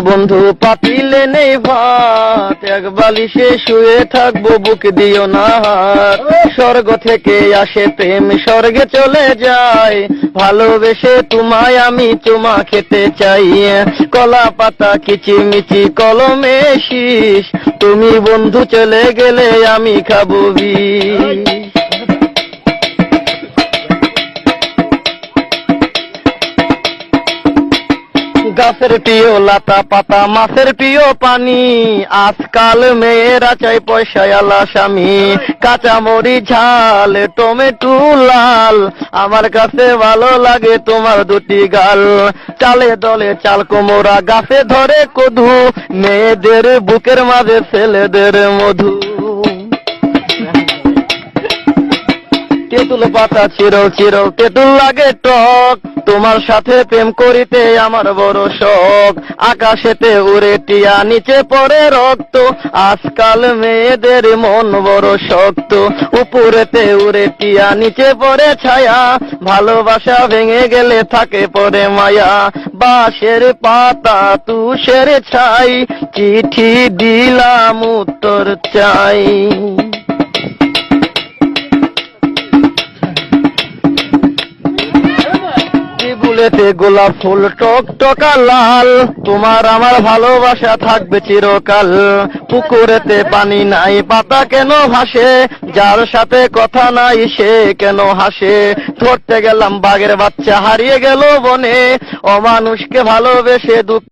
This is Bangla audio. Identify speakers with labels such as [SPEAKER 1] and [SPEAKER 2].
[SPEAKER 1] বন্ধু পাতিলে নেই ভাত, এক বালিশে শুয়ে থাকবো বুক দিও না হাত। স্বর্গ থেকে আসে প্রেম স্বর্গে চলে যায়, ভালোবেসে তোমায় আমি চুমা খেতে চাই। কলা পাতা কিচিমিচি কলমে শীষ, তুমি বন্ধু চলে গেলে আমি খাবো বিষ। গাছের প্রিয় লতা পাতা মাছের প্রিয় পানি, আজকাল মেয়েরা চাই পয়সাওয়ালা স্বামী। কাঁচামরি ঝাল টমেটো লাল, আমার কাছে ভালো লাগে তোমার দুটি গাল। চালে দলে চাল কোমরা গাছে ধরে কদু, মেয়েদের বুকের মাঝে ছেলেদের মধু। তেঁতুল পাতা চিরল চিরল তেঁতুল লাগে টক, তোমার সাথে প্রেম করিতে আমার বড় শখ। আকাশেতে উড়ে টিয়া নিচে পড়ে রক্ত, আজকাল মেয়েদের মন বড় শক্ত। উপরেতে উড়ে টিয়া নিচে পড়ে ছায়া, ভালোবাসা ভেঙে গেলে থাকে পড়ে মায়া। বাঁশের পাতা তুষের ছাই, চিঠি দিলাম উত্তর চাই। ফুলেতে গোলাপ ফুল টক টকা লাল, তোমার আমার ভালোবাসা থাকবে চিরকাল। পুকুরেতে পানি নাই পাতা কেন ভাসে, যার সাথে কথা নাই সে কেন হাসে। ধরতে গেলাম বাঘের বাচ্চা হারিয়ে গেল বনে, অমানুষকে ভালোবেসে দুঃখ